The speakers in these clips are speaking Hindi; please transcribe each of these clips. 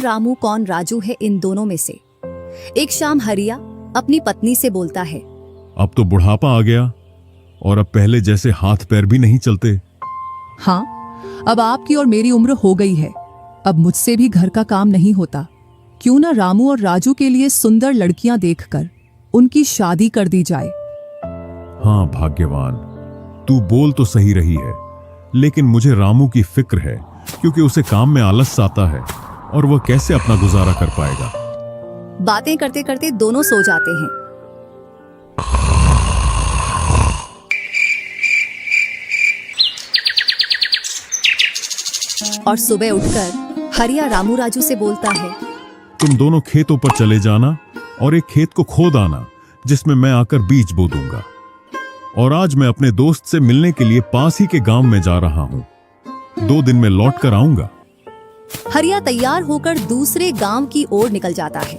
रामू कौन राजू है इन दोनों में से। एक शाम हरिया अपनी पत्नी से बोलता है, अब तो बुढ़ापा आ गया और अब पहले जैसे हाथ पैर भी नहीं चलते। हाँ, अब आपकी और मेरी उम्र हो गई है। अब मुझसे भी घर का काम नहीं होता। क्यों ना रामू और राजू के लिए सुंदर लड़कियां देखकर उनकी शादी कर दी जाए। हाँ भाग्यवान, तू बोल तो सही रही है, लेकिन मुझे रामू की फिक्र है क्योंकि उसे काम में आलस आता है और वह कैसे अपना गुजारा कर पाएगा। बातें करते करते दोनों सो जाते हैं। और सुबह उठकर हरिया रामू राजू से बोलता है, तुम दोनों खेतों पर चले जाना और एक खेत को खोद आना जिसमें मैं आकर बीज बो दूंगा। और आज मैं अपने दोस्त से मिलने के लिए पास ही के गांव में जा रहा हूं। 2 दिन में लौट कर आऊंगा। हरिया तैयार होकर दूसरे गांव की ओर निकल जाता है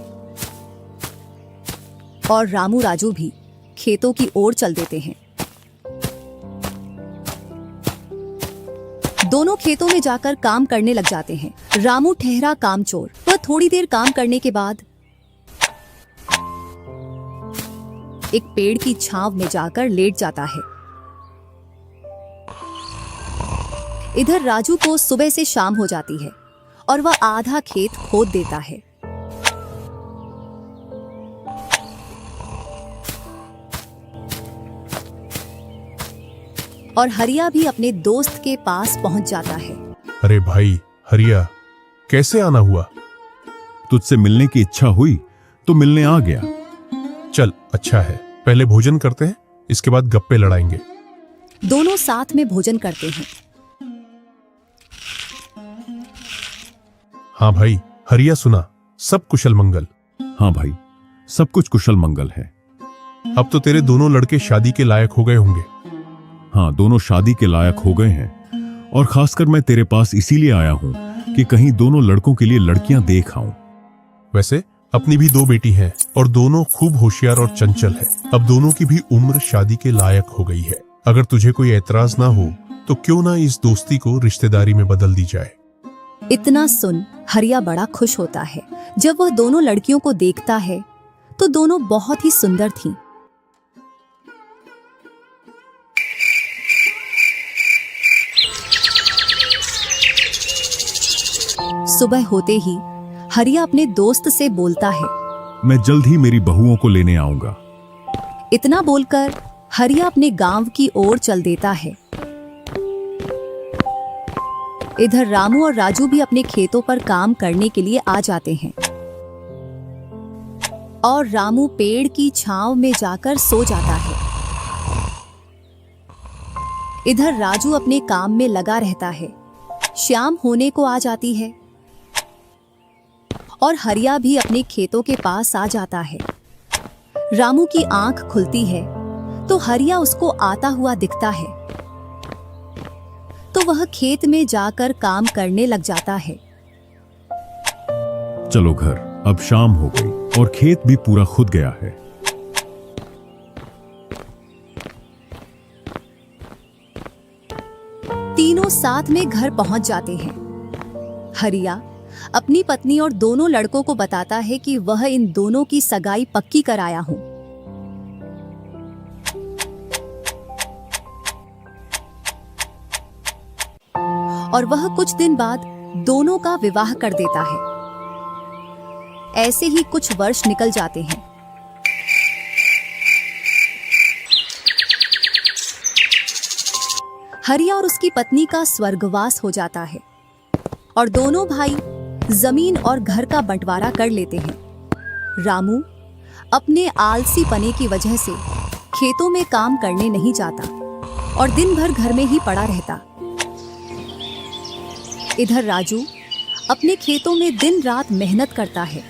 और रामू राजू भी खेतों की ओर चल देते हैं। दोनों खेतों में जाकर काम करने लग जाते हैं। रामू ठहरा कामचोर। वह थोड़ी देर काम करने के बाद एक पेड़ की छांव में जाकर लेट जाता है। इधर राजू को सुबह से शाम हो जाती है और वह आधा खेत खोद देता है। और हरिया भी अपने दोस्त के पास पहुंच जाता है। अरे भाई हरिया, कैसे आना हुआ? तुझसे मिलने की इच्छा हुई तो मिलने आ गया। चल अच्छा है, पहले भोजन करते हैं, इसके बाद गप्पे लड़ाएंगे। दोनों साथ में भोजन करते हैं। हाँ भाई हरिया, सुना सब कुशल मंगल? हाँ भाई, सब कुछ कुशल मंगल है। अब तो तेरे दोनों लड़के शादी के लायक हो गए होंगे। हाँ, दोनों शादी के लायक हो गए हैं और खासकर मैं तेरे पास इसीलिए आया हूं कि कहीं दोनों लड़कों के लिए लड़कियां देख आऊं। वैसे अपनी भी 2 बेटी हैं और दोनों खूब होशियार और चंचल है। अब दोनों की भी उम्र शादी के लायक हो गई है। अगर तुझे कोई एतराज ना हो तो क्यों ना इस दोस्ती को रिश्तेदारी में बदल दी जाए। इतना सुन हरिया बड़ा खुश होता है। जब वह दोनों लड़कियों को देखता है तो दोनों बहुत ही सुंदर थीं। सुबह होते ही हरिया अपने दोस्त से बोलता है, मैं जल्द ही मेरी बहुओं को लेने आऊंगा। इतना बोलकर हरिया अपने गांव की ओर चल देता है। इधर रामू और राजू भी अपने खेतों पर काम करने के लिए आ जाते हैं और रामू पेड़ की छांव में जाकर सो जाता है। इधर राजू अपने काम में लगा रहता है। शाम होने को आ जाती है और हरिया भी अपने खेतों के पास आ जाता है। रामू की आंख खुलती है तो हरिया उसको आता हुआ दिखता है, तो वह खेत में जाकर काम करने लग जाता है। चलो घर, अब शाम हो गई और खेत भी पूरा खुद गया है। तीनों साथ में घर पहुंच जाते हैं। हरिया अपनी पत्नी और दोनों लड़कों को बताता है कि वह इन दोनों की सगाई पक्की कराया हूं। और वह कुछ दिन बाद दोनों का विवाह कर देता है। ऐसे ही कुछ वर्ष निकल जाते हैं। हरिया और उसकी पत्नी का स्वर्गवास हो जाता है और दोनों भाई जमीन और घर का बंटवारा कर लेते हैं। रामू अपने आलसी पने की वजह से खेतों में काम करने नहीं जाता और दिन भर घर में ही पड़ा रहता। इधर राजू अपने खेतों में दिन रात मेहनत करता है,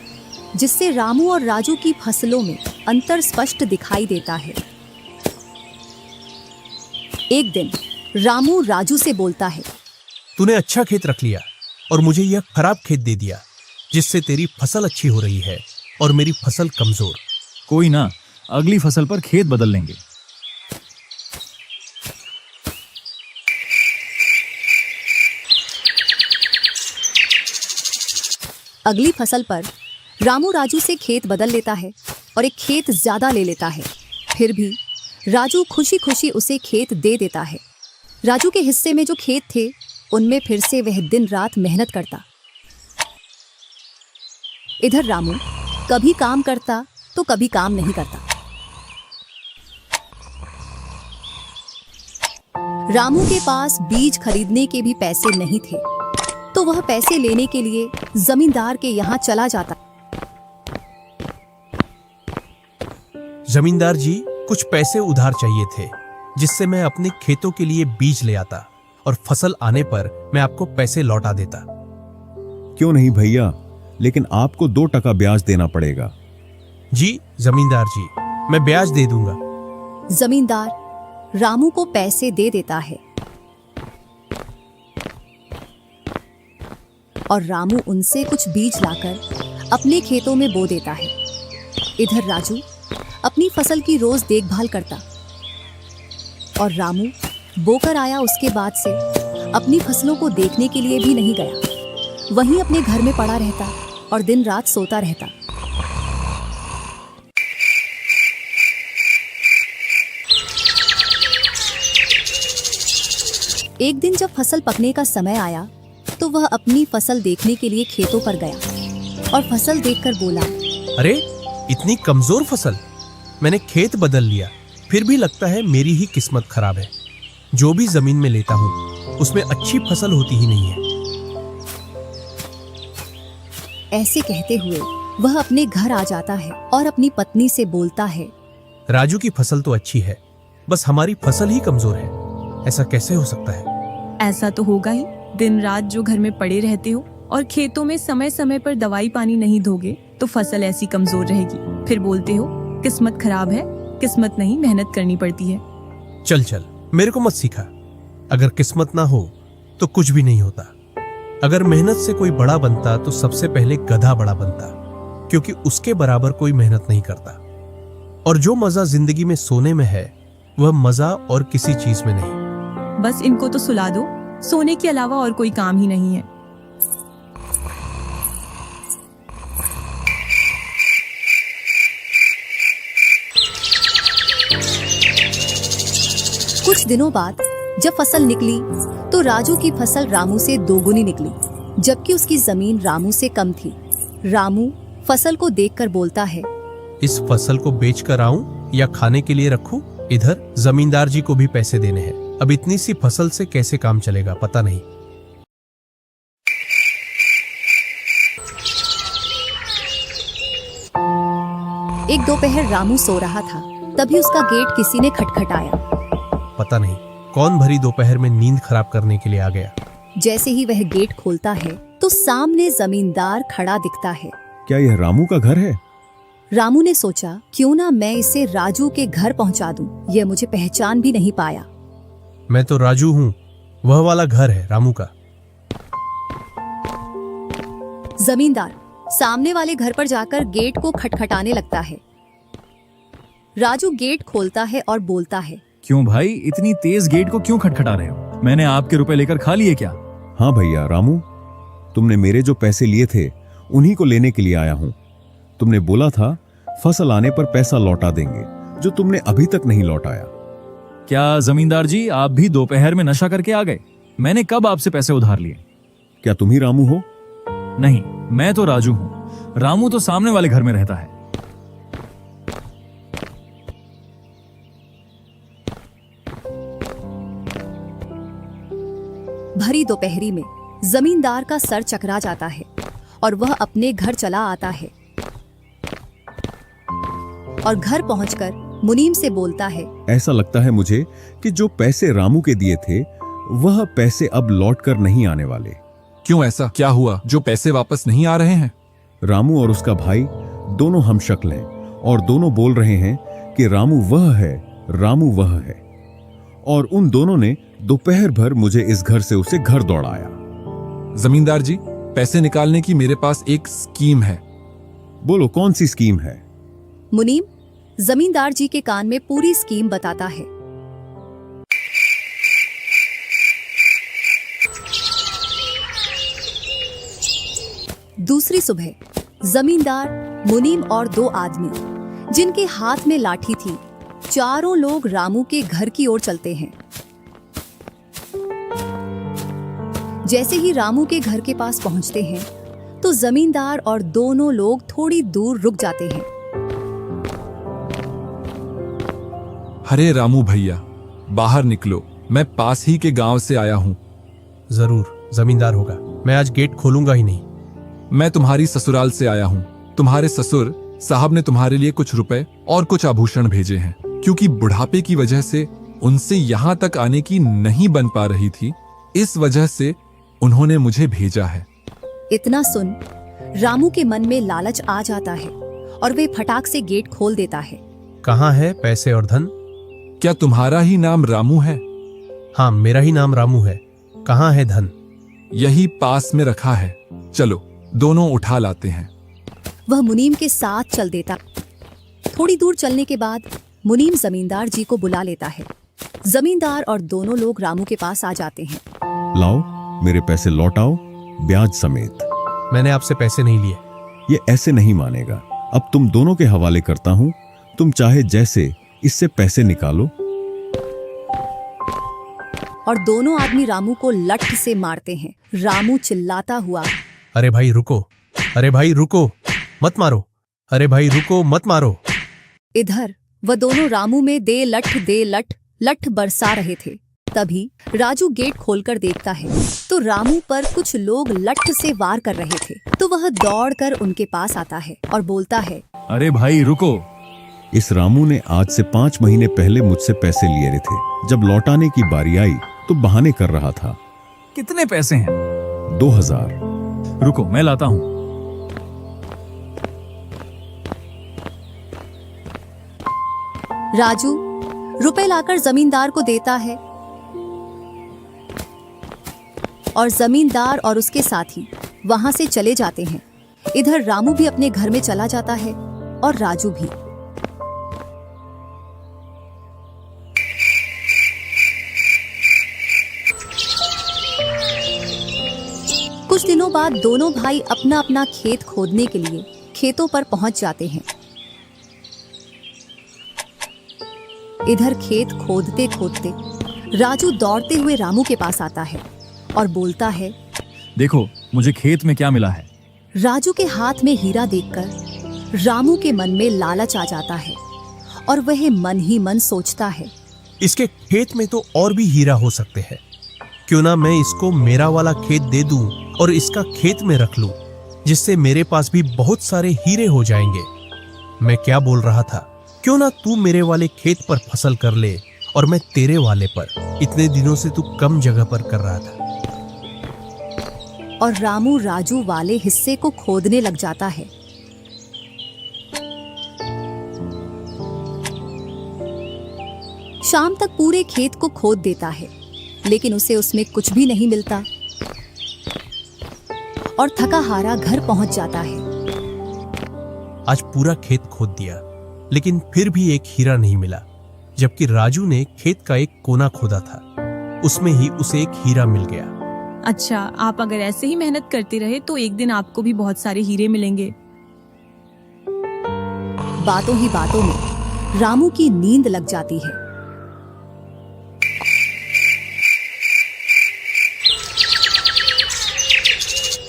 जिससे रामू और राजू की फसलों में अंतर स्पष्ट दिखाई देता है। एक दिन रामू राजू से बोलता है, तूने अच्छा खेत रख लिया और मुझे यह खराब खेत दे दिया, जिससे तेरी फसल अच्छी हो रही है और मेरी फसल कमजोर। कोई ना, अगली फसल पर खेत बदल लेंगे। अगली फसल पर रामू राजू से खेत बदल लेता है और एक खेत ज्यादा ले लेता है। फिर भी राजू खुशी खुशी उसे खेत दे देता है। राजू के हिस्से में जो खेत थे उनमें फिर से वह दिन रात मेहनत करता। इधर रामू कभी काम करता तो कभी काम नहीं करता। रामू के पास बीज खरीदने के भी पैसे नहीं थे, तो वह पैसे लेने के लिए जमींदार के यहाँ चला जाता। जमींदार जी, कुछ पैसे उधार चाहिए थे, जिससे मैं अपने खेतों के लिए बीज ले आता और फसल आने पर मैं आपको पैसे लौटा देता। क्यों नहीं भैया, लेकिन आपको 2% ब्याज देना पड़ेगा। जी जमींदार जी, मैं ब्याज दे दूंगा। जमींदार रामू को पैसे दे देता है और रामू उनसे कुछ बीज लाकर अपने खेतों में बो देता है। इधर राजू अपनी फसल की रोज देखभाल करता और रामू बोकर आया उसके बाद से अपनी फसलों को देखने के लिए भी नहीं गया। वहीं अपने घर में पड़ा रहता और दिन रात सोता रहता। एक दिन जब फसल पकने का समय आया तो वह अपनी फसल देखने के लिए खेतों पर गया और फसल देखकर बोला, अरे इतनी कमजोर फसल! मैंने खेत बदल लिया, फिर भी लगता है मेरी ही किस्मत खराब है। जो भी जमीन में लेता हूँ उसमें अच्छी फसल होती ही नहीं है। ऐसे कहते हुए वह अपने घर आ जाता है और अपनी पत्नी से बोलता है, राजू की फसल तो अच्छी है, बस हमारी फसल ही कमजोर है। ऐसा कैसे हो सकता है? ऐसा तो होगा ही। दिन रात जो घर में पड़े रहते हो और खेतों में समय समय पर दवाई पानी नहीं दोगे तो फसल ऐसी कमजोर रहेगी। फिर बोलते हो किस्मत खराब है। किस्मत नहीं, मेहनत करनी पड़ती है। चल चल, मेरे को मत सिखा। अगर किस्मत ना हो तो कुछ भी नहीं होता। अगर मेहनत से कोई बड़ा बनता तो सबसे पहले गधा बड़ा बनता, क्योंकि उसके बराबर कोई मेहनत नहीं करता। और जो मजा जिंदगी में सोने में है वह मजा और किसी चीज में नहीं। बस इनको तो सुला दो, सोने के अलावा और कोई काम ही नहीं है। कुछ दिनों बाद जब फसल निकली तो राजू की फसल रामू से दोगुनी निकली, जबकि उसकी जमीन रामू से कम थी। रामू फसल को देखकर बोलता है, इस फसल को बेच कर आऊं या खाने के लिए रखूं? इधर जमींदार जी को भी पैसे देने हैं। अब इतनी सी फसल से कैसे काम चलेगा पता नहीं। एक दोपहर रामू सो रहा था, तभी उसका गेट किसी ने खटखटाया। पता नहीं कौन भरी दोपहर में नींद खराब करने के लिए आ गया। जैसे ही वह गेट खोलता है तो सामने जमींदार खड़ा दिखता है। क्या यह रामू का घर है? रामू ने सोचा, क्यों ना मैं इसे राजू के घर पहुंचा दूं। यह मुझे पहचान भी नहीं पाया। मैं तो राजू हूँ, वह वाला घर है रामू का। जमींदार सामने वाले घर पर जाकर गेट को खटखटाने लगता है। राजू गेट खोलता है और बोलता है, क्यों भाई, इतनी तेज गेट को क्यों खटखटा रहे हो? मैंने आपके रुपए लेकर खा लिए क्या? हाँ भैया रामू, तुमने मेरे जो पैसे लिए थे उन्हीं को लेने के लिए आया हूँ। तुमने बोला था फसल आने पर पैसा लौटा देंगे, जो तुमने अभी तक नहीं लौटाया। क्या जमींदार जी, आप भी दोपहर में नशा करके आ गए? मैंने कब आपसे पैसे उधार लिए? क्या तुम ही रामू हो? नहीं, मैं तो राजू हूँ। रामू तो सामने वाले घर में रहता है। भरी दोपहरी में जमींदार का सर चकरा जाता है और वह अपने घर चला आता है और घर पहुंचकर मुनीम से बोलता है, ऐसा लगता है मुझे कि जो पैसे रामू के दिए थे वह पैसे अब लौट कर नहीं आने वाले। क्यों, ऐसा क्या हुआ जो पैसे वापस नहीं आ रहे हैं? रामू और उसका भाई दोनों हम शक्ल हैं और दोनों बोल रहे हैं कि रामू वह है, रामू वह है। और उन दोनों ने दोपहर भर मुझे इस घर से उसे घर दौड़ाया। जमींदार जी, पैसे निकालने की मेरे पास एक स्कीम है। बोलो कौन सी स्कीम है? मुनीम जमींदार जी के कान में पूरी स्कीम बताता है। दूसरी सुबह जमींदार, मुनीम और 2 आदमी जिनके हाथ में लाठी थी, चारों लोग रामू के घर की ओर चलते हैं। जैसे ही रामू के घर के पास पहुंचते हैं तो जमींदार और दोनों लोग थोड़ी दूर रुक जाते हैं। अरे रामू भैया, बाहर निकलो, मैं पास ही के गांव से आया हूँ। जरूर जमींदार होगा, मैं आज गेट खोलूंगा ही नहीं। मैं तुम्हारी ससुराल से आया हूँ। तुम्हारे ससुर साहब ने तुम्हारे लिए कुछ रुपए और कुछ आभूषण भेजे हैं, क्योंकि बुढ़ापे की वजह से उनसे यहाँ तक आने की नहीं बन पा रही थी, इस वजह से उन्होंने मुझे भेजा है। इतना सुन रामू के मन में लालच आ जाता है और वे फटाक से गेट खोल देता है। कहाँ है पैसे और धन? क्या तुम्हारा ही नाम रामू है? हाँ, मेरा ही नाम रामू है। कहाँ है धन? यही पास में रखा है, चलो दोनों उठा लाते हैं। वह मुनीम के साथ चल देता। थोड़ी दूर चलने के बाद मुनीम जमींदार जी को बुला लेता है। जमींदार और दोनों लोग रामू के पास आ जाते हैं। लाओ, मेरे पैसे लौटाओ, ब्याज समेत। मैंने आपसे पैसे नहीं लिए। ये ऐसे नहीं मानेगा। अब तुम दोनों के हवाले करता हूं, तुम चाहे जैसे इससे पैसे निकालो। और दोनों आदमी रामू को लठ से मारते हैं। रामू चिल्लाता हुआ, अरे भाई रुको, अरे भाई रुको, मत मारो, अरे भाई रुको, मत मारो। इधर वह दोनों रामू में दे लठ बरसा रहे थे। तभी राजू गेट खोलकर देखता है तो रामू पर कुछ लोग लठ से वार कर रहे थे। तो वह दौड़कर उनके पास आता है और बोलता है, अरे भाई रुको। इस रामू ने आज से 5 महीने पहले मुझसे पैसे लिए थे। जब लौटाने की बारी आई तो बहाने कर रहा था। कितने पैसे हैं? 2000। रुको, मैं लाता हूँ। राजू रुपए लाकर जमींदार को देता है और जमींदार और उसके साथी वहां से चले जाते हैं। इधर रामू भी अपने घर में चला जाता है और राजू भी। कुछ दिनों बाद दोनों भाई अपना अपना खेत खोदने के लिए खेतों पर पहुंच जाते हैं। इधर खेत खोदते खोदते राजू दौड़ते हुए रामू के पास आता है और बोलता है, देखो मुझे खेत में क्या मिला है। राजू के हाथ में हीरा देखकर रामू के मन में लालच आ जाता है और वह मन ही मन सोचता है, इसके खेत में तो और भी हीरा हो सकते हैं। क्यों ना मैं इसको मेरा वाला खेत दे दूं और इसका खेत में रख लूं, जिससे मेरे पास भी बहुत सारे हीरे हो जाएंगे। मैं क्या बोल रहा था, क्यों ना तू मेरे वाले खेत पर फसल कर ले और मैं तेरे वाले पर। इतने दिनों से तू कम जगह पर कर रहा था। और रामू राजू वाले हिस्से को खोदने लग जाता है। शाम तक पूरे खेत को खोद देता है, लेकिन उसे उसमें कुछ भी नहीं मिलता और थका हारा घर पहुंच जाता है। आज पूरा खेत खोद दिया, लेकिन फिर भी एक हीरा नहीं मिला। जबकि राजू ने खेत का एक कोना खोदा था, उसमें ही उसे एक हीरा मिल गया। अच्छा, आप अगर ऐसे ही मेहनत करते रहे तो एक दिन आपको भी बहुत सारे हीरे मिलेंगे। बातों ही बातों में रामू की नींद लग जाती है।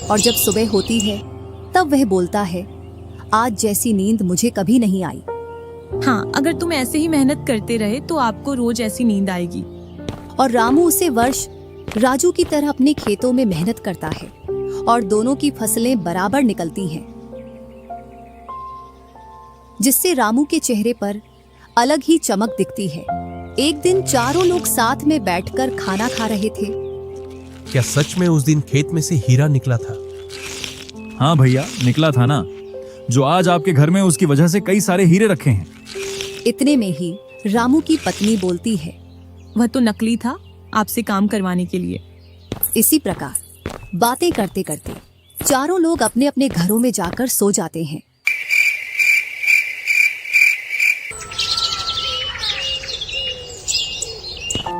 और जब सुबह होती है तब वह बोलता है, आज जैसी नींद मुझे कभी नहीं आई। हाँ, अगर तुम ऐसे ही मेहनत करते रहे तो आपको रोज ऐसी नींद आएगी। और रामू उसे वर्ष राजू की तरह अपने खेतों में मेहनत करता है और दोनों की फसलें बराबर निकलती हैं, जिससे रामू के चेहरे पर अलग ही चमक दिखती है। एक दिन चारों लोग साथ में बैठकर खाना खा रहे थे। क्या सच में उस दिन खेत में से हीरा निकला था? हाँ भैया, निकला था ना। जो आज आपके घर में, उसकी वजह से कई सारे हीरे रखे हैं। इतने में ही रामू की पत्नी बोलती है, वह तो नकली था, आपसे काम करवाने के लिए। इसी प्रकार बातें करते करते चारों लोग अपने अपने घरों में जाकर सो जाते हैं।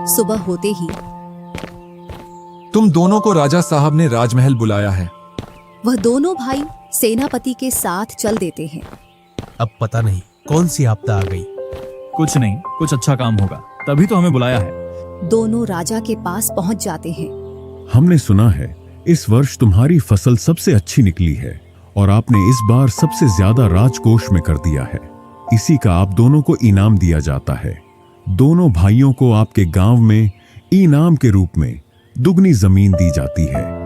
सुबह होते ही तुम दोनों को राजा साहब ने राजमहल बुलाया है। वह दोनों भाई सेनापति के साथ चल देते हैं। अब पता नहीं कौन सी आपदा आ गई। कुछ नहीं, कुछ अच्छा काम होगा, तभी तो हमें बुलाया है। दोनों राजा के पास पहुंच जाते हैं। हमने सुना है इस वर्ष तुम्हारी फसल सबसे अच्छी निकली है और आपने इस बार सबसे ज्यादा राजकोष में कर दिया है। इसी का आप दोनों को इनाम दिया जाता है। दोनों भाइयों को आपके गांव में इनाम के रूप में दुगनी जमीन दी जाती है।